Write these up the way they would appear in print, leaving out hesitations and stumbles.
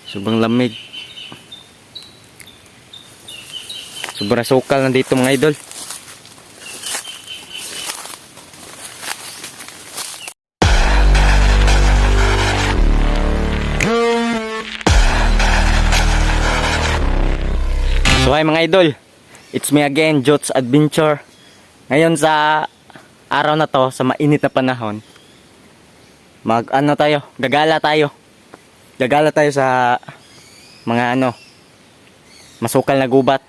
Sobrang lamig. Sobrang sukal nandito mga idol. So hi mga idol, it's me again, Jots Adventure. Ngayon sa araw na to, sa mainit na panahon, gagala tayo sa mga masukal na gubat.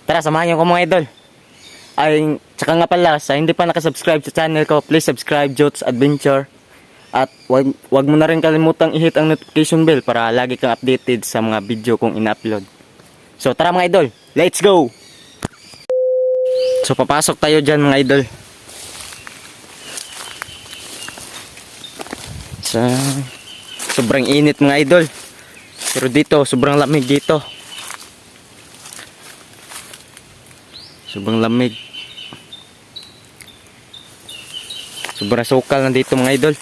Tara, samahan niyo ko mga idol. Ay, tsaka nga pala, sa hindi pa nakasubscribe sa channel ko, please subscribe, Jots Adventure. At wag mo na rin kalimutang i-hit ang notification bell para lagi kang updated sa mga video kong ina-upload. So tara mga idol, let's go! So papasok tayo dyan mga idol. Sobrang init mga idol. Pero dito, sobrang lamig dito. Sobrang lamig. Sobrang sukal nandito mga idol.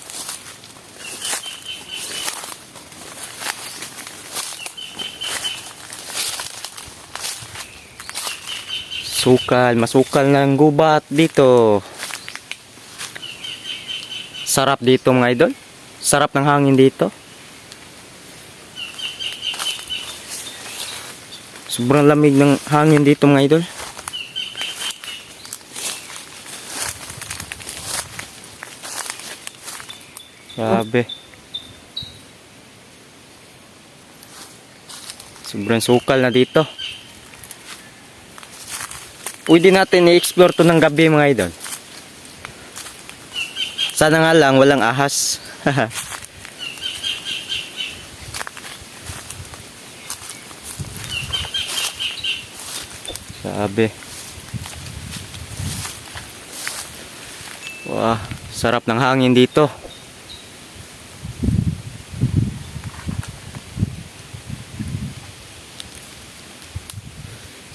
Masukal ng gubat dito. Sarap dito mga idol. Sarap ng hangin dito. Sobrang lamig ng hangin dito mga idol. Grabe. Sobrang sukal na dito. Pwede natin i-explore to ng gabi mga idol. Sana nga lang walang ahas. Sabi. Wah, sarap ng hangin dito.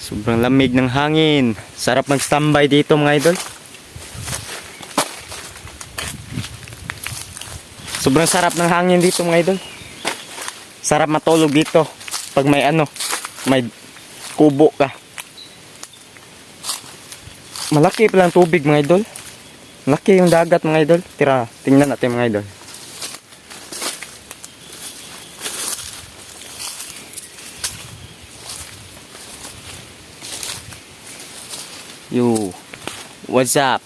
Sobrang lamig ng hangin. Sarap mag-standby dito mga idol. Sobrang sarap ng hangin dito mga idol. Sarap matulog dito pag may kubo ka. Malaki pala ang tubig mga idol. Malaki yung dagat mga idol. Tira, tingnan natin mga idol. Yo, what's up?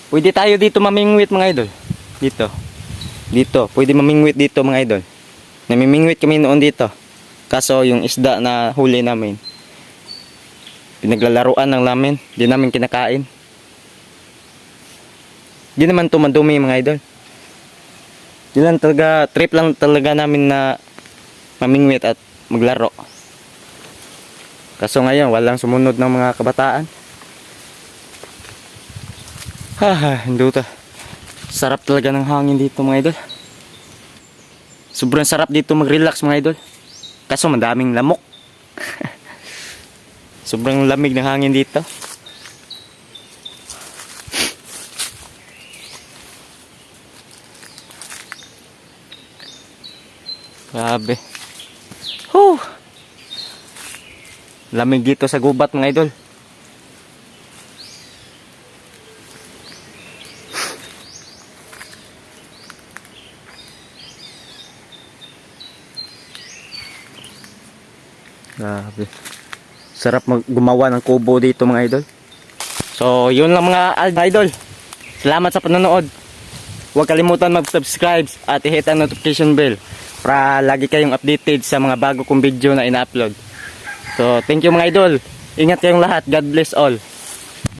Pwede tayo dito mamingwit mga idol. Dito, pwede mamingwit dito mga idol. Namimingwit kami noon dito. Kaso yung isda na huli namin, pinaglalaruan ng namin, di namin kinakain. Di naman to madumi mga idol. Di lang talaga, trip lang talaga namin na mamingwit at maglaro. Kaso ngayon, walang sumunod ng mga kabataan. Hindi ta. Sarap talaga ng hangin dito mga idol. Sobrang sarap dito mag-relax mga idol. Kaso madaming lamok. Sobrang lamig ng hangin dito. Grabe. Lamig dito sa gubat mga idol. Grabe. Sarap gumawa ng kubo dito mga idol. So yun lang mga idol. Salamat sa panonood. Huwag kalimutan mag-subscribe at i-hit ang notification bell para lagi kayong updated sa mga bago kong video na ina-upload. So thank you mga idol. Ingat kayong lahat. God bless all.